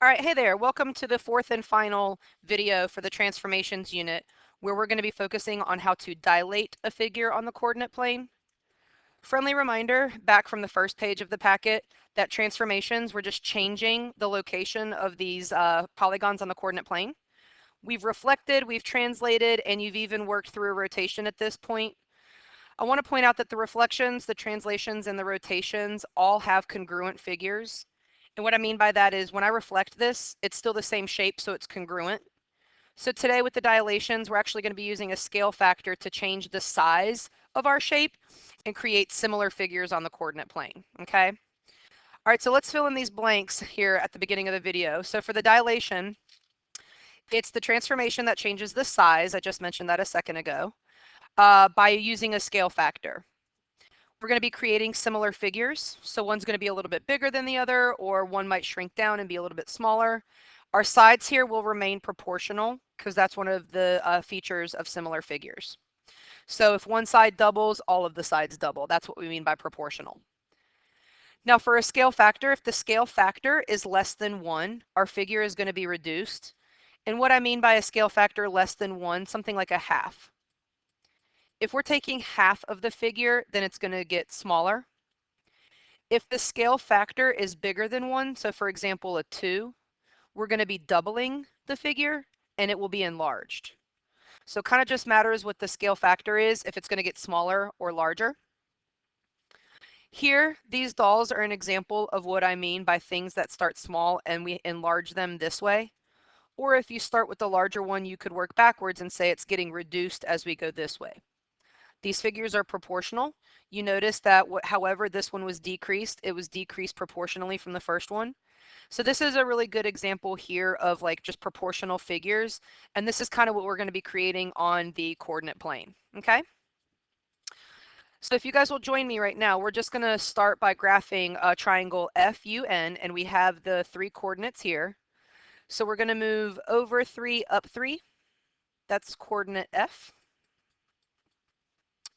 All right, hey there. Welcome to the fourth and final video for the transformations unit, where we're going to be focusing on how to dilate a figure on the coordinate plane. Friendly reminder back from the first page of the packet that transformations, we're just changing the location of these polygons on the coordinate plane. We've reflected, we've translated, and you've even worked through a rotation at this point. I want to point out that the reflections, the translations, and the rotations all have congruent figures. And what I mean by that is when I reflect this, it's still the same shape, so it's congruent. So today with the dilations, we're actually going to be using a scale factor to change the size of our shape and create similar figures on the coordinate plane, okay? All right, so let's fill in these blanks here at the beginning of the video. So for the dilation, it's the transformation that changes the size, I just mentioned that a second ago, by using a scale factor. We're going to be creating similar figures. So one's going to be a little bit bigger than the other, or one might shrink down and be a little bit smaller. Our sides here will remain proportional because that's one of the features of similar figures. So if one side doubles, all of the sides double. That's what we mean by proportional. Now for a scale factor, if the scale factor is less than 1, our figure is going to be reduced. And what I mean by a scale factor less than 1, something like a half. If we're taking half of the figure, then it's going to get smaller. If the scale factor is bigger than 1, so for example a 2, we're going to be doubling the figure and it will be enlarged. So it kind of just matters what the scale factor is, if it's going to get smaller or larger. Here, these dolls are an example of what I mean by things that start small and we enlarge them this way. Or if you start with the larger one, you could work backwards and say it's getting reduced as we go this way. These figures are proportional. You notice that however this one was decreased, it was decreased proportionally from the first one. So this is a really good example here of like just proportional figures. And this is kind of what we're going to be creating on the coordinate plane. Okay. So if you guys will join me right now, we're just going to start by graphing a triangle FUN, and we have the 3 coordinates here. So we're going to move over 3, up 3. That's coordinate F.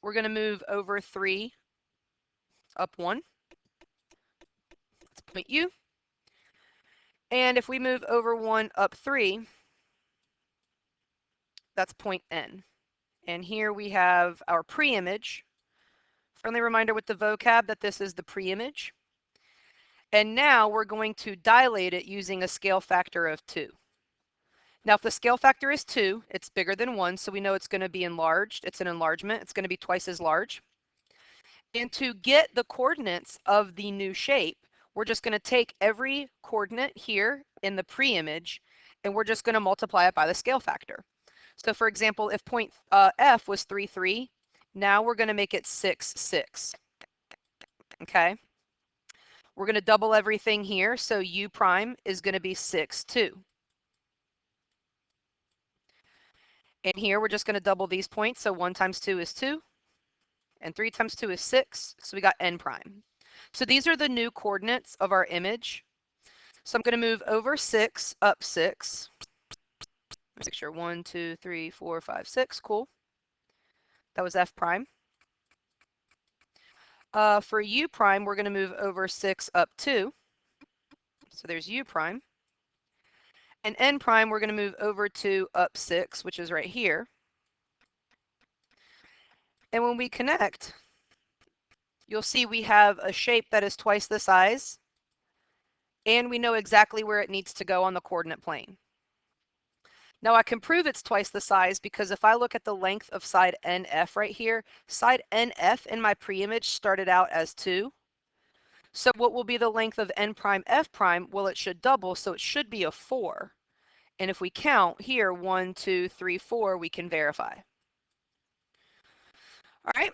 We're going to move over 3, up 1. That's point U. And if we move over 1, up 3, that's point N. And here we have our pre-image. Friendly reminder with the vocab that this is the pre-image. And now we're going to dilate it using a scale factor of 2. Now, if the scale factor is 2, it's bigger than 1, so we know it's going to be enlarged. It's an enlargement. It's going to be twice as large. And to get the coordinates of the new shape, we're just going to take every coordinate here in the pre-image, and we're just going to multiply it by the scale factor. So for example, if point F was 3, 3, now we're going to make it 6, 6. Okay? We're going to double everything here, so U prime is going to be 6, 2. And here we're just going to double these points, so 1 times 2 is 2, and 3 times 2 is 6, so we got N prime. So these are the new coordinates of our image. So I'm going to move over 6, up 6. Make sure 1, 2, 3, 4, 5, 6. Cool. That was F prime. For U prime, we're going to move over 6, up 2. So there's U prime. And N prime, we're going to move over 2, up 6, which is right here. And when we connect, you'll see we have a shape that is twice the size, and we know exactly where it needs to go on the coordinate plane. Now I can prove it's twice the size because if I look at the length of side NF right here, side NF in my pre-image started out as 2. So what will be the length of N prime F prime? Well, it should double, so it should be a 4. And if we count here, 1, 2, 3, 4, we can verify. All right.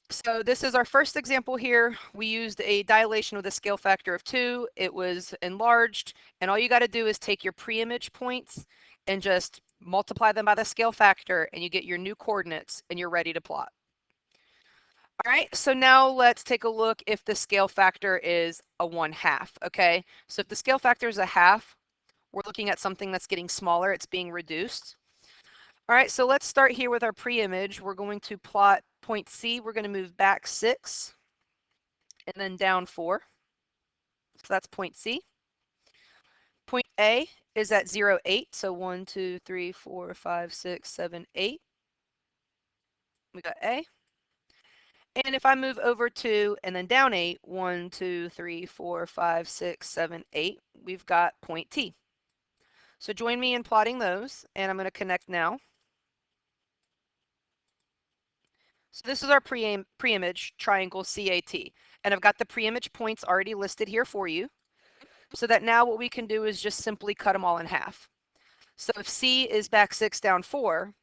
So this is our first example here. We used a dilation with a scale factor of 2. It was enlarged, and all you got to do is take your pre-image points and just multiply them by the scale factor, and you get your new coordinates, and you're ready to plot. All right, so now let's take a look if the scale factor is a 1/2, okay? So if the scale factor is a half, we're looking at something that's getting smaller. It's being reduced. All right, so let's start here with our pre-image. We're going to plot point C. We're going to move back 6 and then down 4. So that's point C. A is at 0, 8. So 1, 2, 3, 4, 5, 6, 7, 8. We got A. And if I move over 2 and then down 8, 1, 2, 3, 4, 5, 6, 7, 8, we've got point T. So join me in plotting those, and I'm going to connect now. So this is our pre-image triangle CAT, and I've got the pre-image points already listed here for you, so that now what we can do is just simply cut them all in half. So if C is back 6 down 4,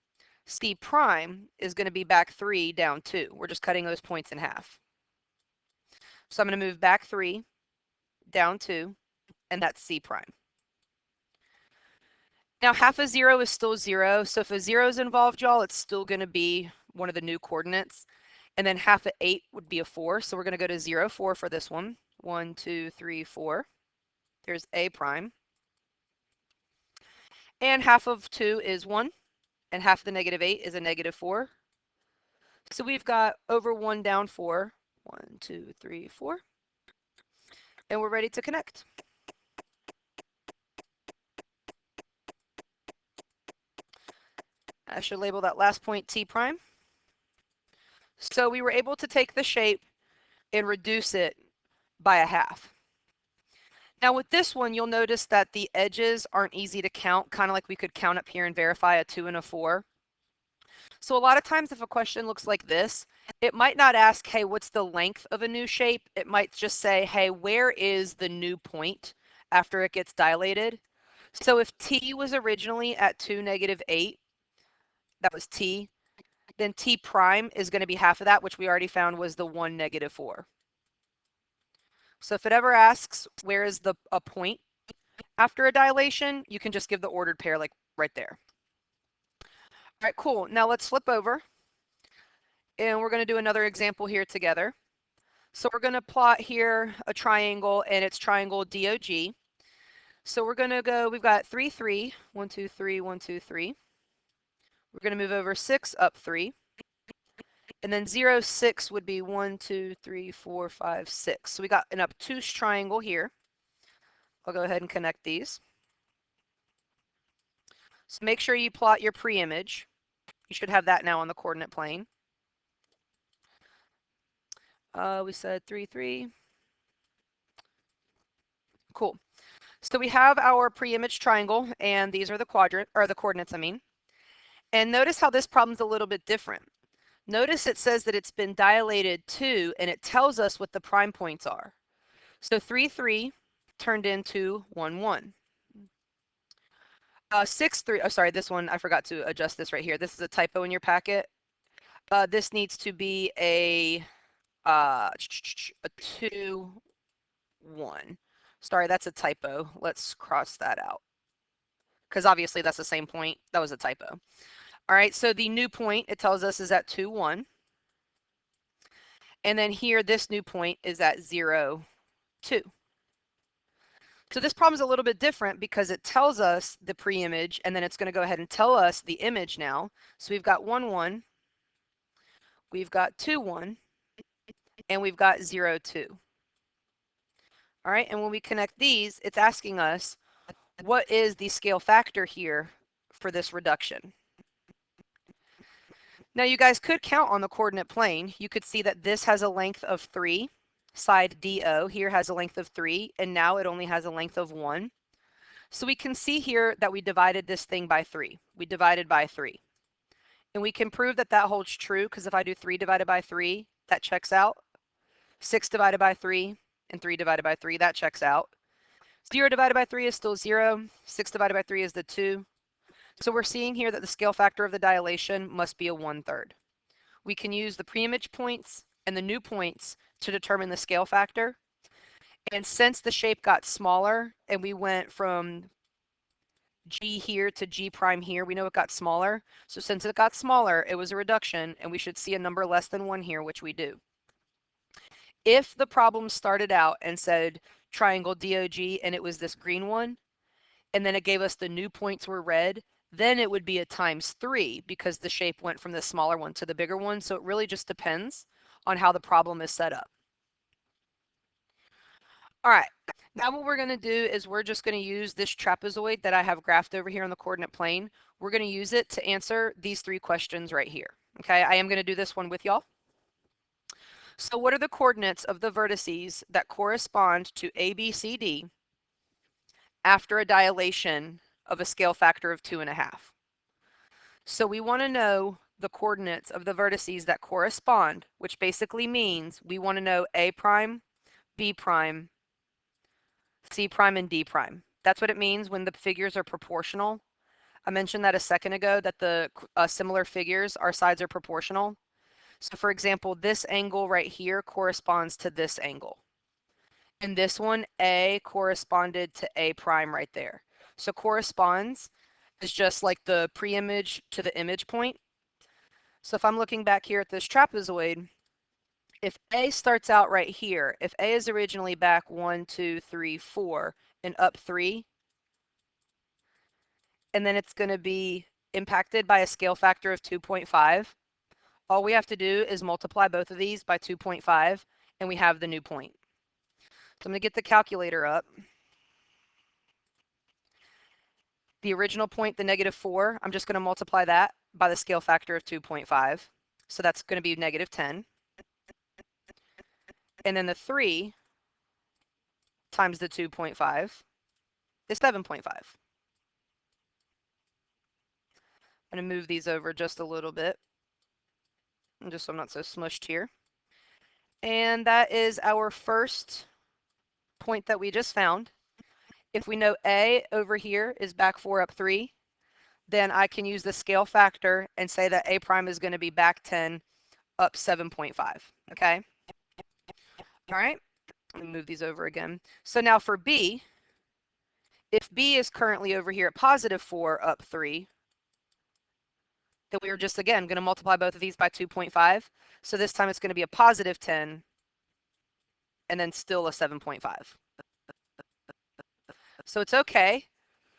C prime is going to be back 3 down 2. We're just cutting those points in half. So I'm going to move back 3 down 2, and that's C prime. Now half a 0 is still 0, so if a 0 is involved, y'all, it's still going to be one of the new coordinates. And then half of 8 would be a 4, so we're going to go to 0, 4 for this one. 1, 2, 3, 4. There's A prime. And half of 2 is 1, and half of the negative 8 is a negative 4. So we've got over 1 down 4. 1, 2, 3, 4. And we're ready to connect. I should label that last point T prime. So we were able to take the shape and reduce it by a half. Now with this one, you'll notice that the edges aren't easy to count, kind of like we could count up here and verify a 2 and a 4. So a lot of times if a question looks like this, it might not ask, hey, what's the length of a new shape? It might just say, hey, where is the new point after it gets dilated? So if T was originally at 2, negative 8, that was T, then T prime is going to be half of that, which we already found was the 1, negative 4. So if it ever asks, where is a point after a dilation, you can just give the ordered pair like right there. All right, cool. Now let's flip over and we're going to do another example here together. So we're going to plot here a triangle, and it's triangle DOG. So we're going to go, we've got 3, 3, 1, 2, 3, 1, 2, 3. We're going to move over 6, up 3. And then 0, 6 would be 1, 2, 3, 4, 5, 6. So we got an obtuse triangle here. I'll go ahead and connect these. So make sure you plot your pre-image. You should have that now on the coordinate plane. We said 3, 3. Cool. So we have our pre-image triangle, and these are the coordinates, I mean. And notice how this problem's a little bit different. Notice it says that it's been dilated 2, and it tells us what the prime points are. So 3, 3 turned into 1, 1. 6, 3, oh, sorry, this one, I forgot to adjust this right here. This is a typo in your packet. This needs to be a 2, 1. Sorry, that's a typo. Let's cross that out, because obviously that's the same point. That was a typo. All right, so the new point, it tells us, is at 2, 1. And then here, this new point is at 0, 2. So this problem is a little bit different because it tells us the pre-image, and then it's going to go ahead and tell us the image now. So we've got 1, 1. We've got 2, 1. And we've got 0, 2. All right, and when we connect these, it's asking us, what is the scale factor here for this reduction? Now you guys could count on the coordinate plane. You could see that this has a length of 3. Side DO here has a length of 3, and now it only has a length of 1. So we can see here that we divided this thing by 3. We divided by 3. And we can prove that that holds true, because if I do 3 divided by 3, that checks out. 6 divided by 3 and 3 divided by 3, that checks out. 0 divided by 3 is still 0. 6 divided by 3 is the 2. So we're seeing here that the scale factor of the dilation must be a 1/3. We can use the pre-image points and the new points to determine the scale factor. And since the shape got smaller and we went from G here to G prime here, we know it got smaller. So since it got smaller, it was a reduction, and we should see a number less than 1 here, which we do. If the problem started out and said triangle DOG and it was this green one, and then it gave us the new points were red, then it would be a ×3 because the shape went from the smaller one to the bigger one. So it really just depends on how the problem is set up. All right, Now what we're going to do is we're just going to use this trapezoid that I have graphed over here on the coordinate plane. We're going to use it to answer these three questions right here. Okay, I am going to do this one with y'all. So what are the coordinates of the vertices that correspond to A, B, C, D after a dilation of a scale factor of 2.5? So we want to know the coordinates of the vertices that correspond, which basically means we want to know A prime, B prime, C prime, and D prime. That's what it means when the figures are proportional. I mentioned that a second ago, that the similar figures, our sides are proportional. So for example, this angle right here corresponds to this angle. In this one, A corresponded to A prime right there. So corresponds is just like the pre-image to the image point. So if I'm looking back here at this trapezoid, if A starts out right here, if A is originally back 1, 2, 3, 4, and up 3, and then it's going to be impacted by a scale factor of 2.5, all we have to do is multiply both of these by 2.5, and we have the new point. So I'm going to get the calculator up. The original point, the -4, I'm just going to multiply that by the scale factor of 2.5. So that's going to be -10. And then the 3 times the 2.5 is 7.5. I'm going to move these over just a little bit, just so I'm not so smushed here. And that is our first point that we just found. If we know A over here is back 4 up 3, then I can use the scale factor and say that A prime is going to be back 10 up 7.5. Okay. All right. Let me move these over again. So now for B, if B is currently over here at +4 up 3, then we are just, again, going to multiply both of these by 2.5. So this time it's going to be a +10 and then still a 7.5. So it's okay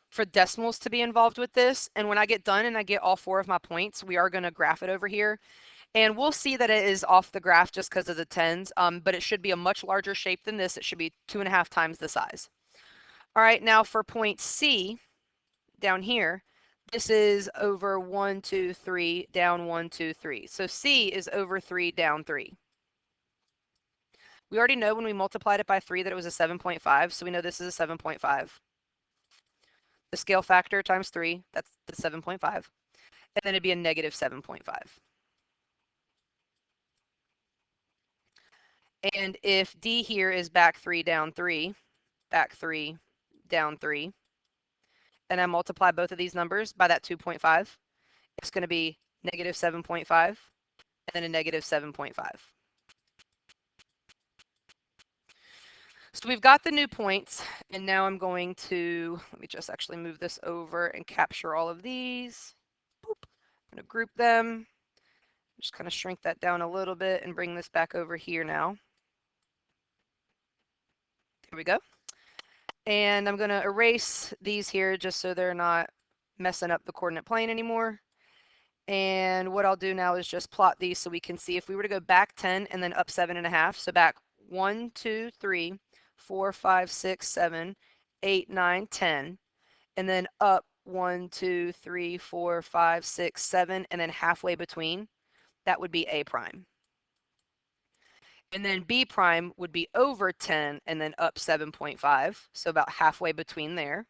for decimals to be involved with this. And when I get done and I get all 4 of my points, we are going to graph it over here. And we'll see that it is off the graph just because of the tens, but it should be a much larger shape than this. It should be 2.5 times the size. All right, now for point C down here, this is over 1, 2, 3, down 1, 2, 3. So C is over 3, down 3. We already know when we multiplied it by 3 that it was a 7.5, so we know this is a 7.5. The scale factor times 3, that's the 7.5. And then it'd be a -7.5. And if D here is back 3, down 3, back 3, down 3, and I multiply both of these numbers by that 2.5, it's going to be -7.5 and then a -7.5. So we've got the new points, and now I'm going to, let me just actually move this over and capture all of these. Boop. I'm going to group them, just kind of shrink that down a little bit and bring this back over here now. Here we go. And I'm going to erase these here just so they're not messing up the coordinate plane anymore. And what I'll do now is just plot these so we can see if we were to go back 10 and then up 7.5. So back 1, 2, 3, 4, 5, 6, 7, 8, 9, 10. And then up 1, 2, 3, 4, 5, 6, 7, and then halfway between, that would be A prime. And then B prime would be over 10 and then up 7.5, so about halfway between there.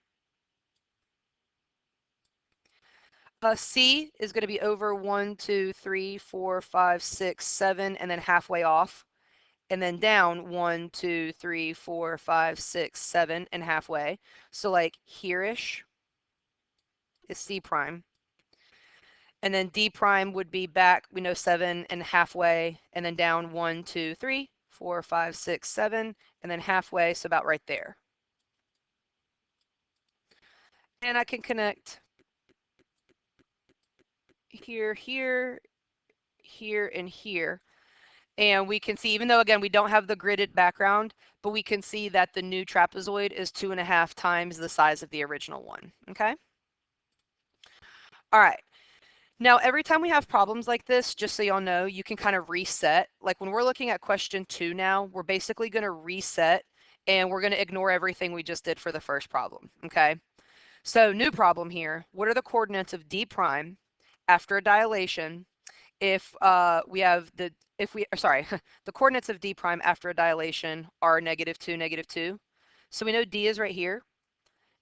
C is going to be over 1, 2, 3, 4, 5, 6, 7, and then halfway off. And then down 1, 2, 3, 4, 5, 6, 7, and halfway. So like here-ish is C prime. And then D prime would be back, we know 7 and halfway, and then down 1, 2, 3, 4, 5, 6, 7, and then halfway, so about right there. And I can connect here, here, here, and here. And we can see, even though, again, we don't have the gridded background, but we can see that the new trapezoid is 2.5 times the size of the original one, okay? All right. Now, every time we have problems like this, just so y'all know, you can kind of reset. Like when we're looking at question 2 now, we're basically going to reset and we're going to ignore everything we just did for the first problem, okay? So new problem here. What are the coordinates of D prime after a dilation if we have the, if we, sorry, the coordinates of D prime after a dilation are -2, -2. So we know D is right here.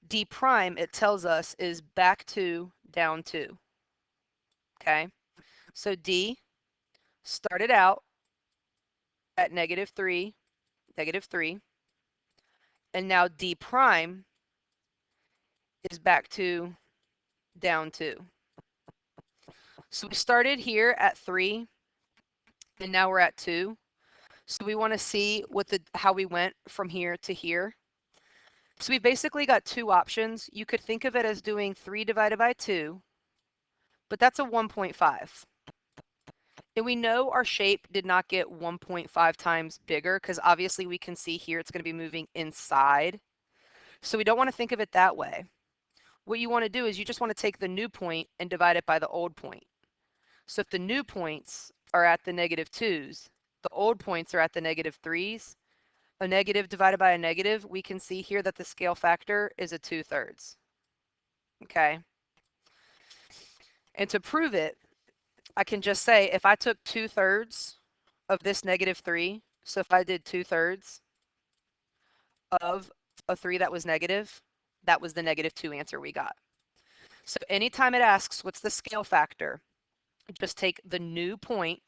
D prime, it tells us, is back 2, down 2, okay? So D started out at -3, -3, and now D prime is back 2, down 2. So we started here at 3, and now we're at 2. So we want to see how we went from here to here. So we basically got two options. You could think of it as doing 3 divided by 2, but that's a 1.5. And we know our shape did not get 1.5 times bigger because obviously we can see here it's going to be moving inside. So we don't want to think of it that way. What you want to do is you just want to take the new point and divide it by the old point. So if the new points are at the -2s, the old points are at the -3s, a negative divided by a negative, we can see here that the scale factor is a 2/3. Okay. And to prove it, I can just say if I took 2/3 of this -3, so if I did 2/3 of a 3 that was negative, that was the -2 answer we got. So anytime it asks what's the scale factor, just take the new point,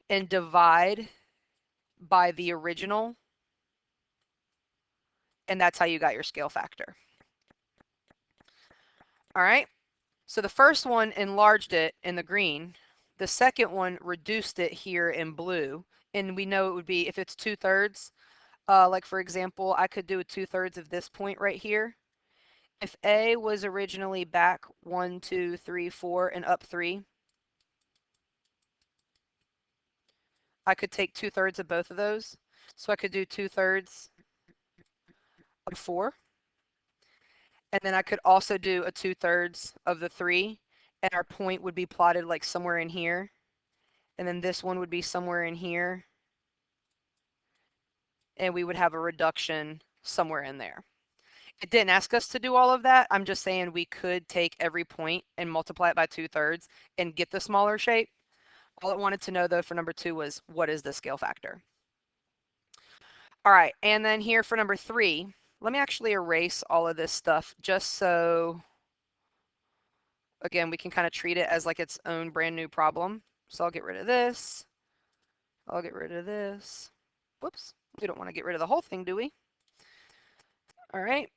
and divide by the original, and that's how you got your scale factor. All right, so the first one enlarged it in the green. The second one reduced it here in blue, and we know it would be, if it's 2/3, like for example, I could do a 2/3 of this point right here. If A was originally back 1, 2, 3, 4, and up 3, I could take 2/3 of both of those. So I could do 2/3 of 4. And then I could also do a 2/3 of the 3. And our point would be plotted like somewhere in here. And then this one would be somewhere in here. And we would have a reduction somewhere in there. It didn't ask us to do all of that. I'm just saying we could take every point and multiply it by 2/3 and get the smaller shape. All it wanted to know though for number 2 was what is the scale factor? All right, and then here for number 3, let me actually erase all of this stuff just so, again, we can kind of treat it as like its own brand new problem. So I'll get rid of this. I'll get rid of this. Whoops, we don't want to get rid of the whole thing, do we? All right.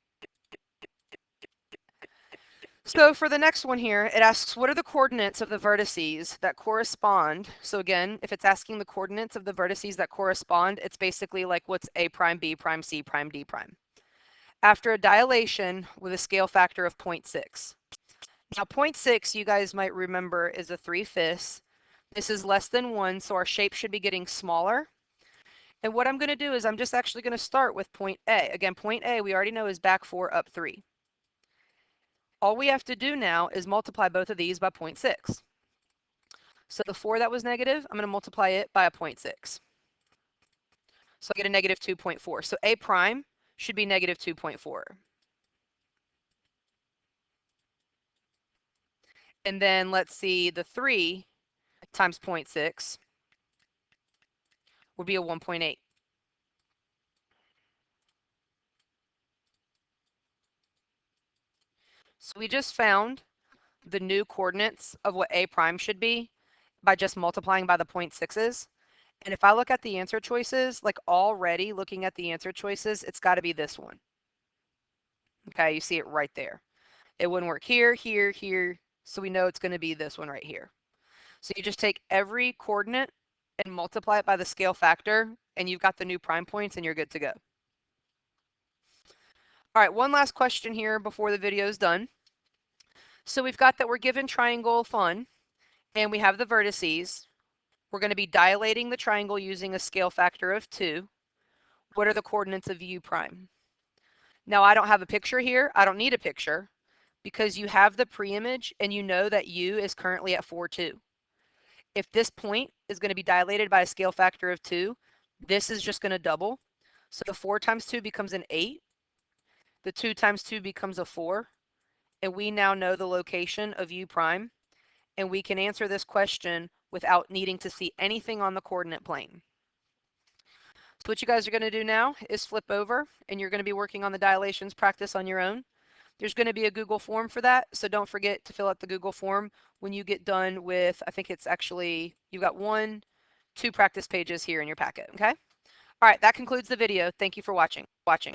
So for the next one here, it asks, what are the coordinates of the vertices that correspond? So again, if it's asking the coordinates of the vertices that correspond, it's basically like what's A prime, B prime, C prime, D prime. After a dilation with a scale factor of 0.6. Now 0.6, you guys might remember, is a 3/5. This is less than 1, so our shape should be getting smaller. And what I'm going to do is I'm just actually going to start with point A. Again, point A we already know is back 4, up 3. All we have to do now is multiply both of these by 0.6. So the 4 that was negative, I'm going to multiply it by a 0.6. So I get a -2.4. So A prime should be -2.4. And then let's see, the 3 times 0.6 would be a 1.8. So we just found the new coordinates of what A prime should be by just multiplying by the 0.6s. And if I look at the answer choices, like already looking at the answer choices, it's got to be this one. Okay, you see it right there. It wouldn't work here, here, here. So we know it's going to be this one right here. So you just take every coordinate and multiply it by the scale factor, and you've got the new prime points and you're good to go. All right, one last question here before the video is done. So we've got that we're given triangle fun, and we have the vertices. We're going to be dilating the triangle using a scale factor of 2. What are the coordinates of U prime? Now I don't have a picture here. I don't need a picture because you have the pre-image and you know that U is currently at 4, 2. If this point is going to be dilated by a scale factor of 2, This is just going to double. So 4 times 2 becomes an 8. The 2 times 2 becomes a 4. And we now know the location of u prime. And we can answer this question without needing to see anything on the coordinate plane. So what you guys are going to do now is flip over, and you're going to be working on the dilations practice on your own. There's going to be a Google form for that, so don't forget to fill out the Google form when you get done with, I think it's actually, you've got 2 practice pages here in your packet, okay? All right, that concludes the video. Thank you for watching.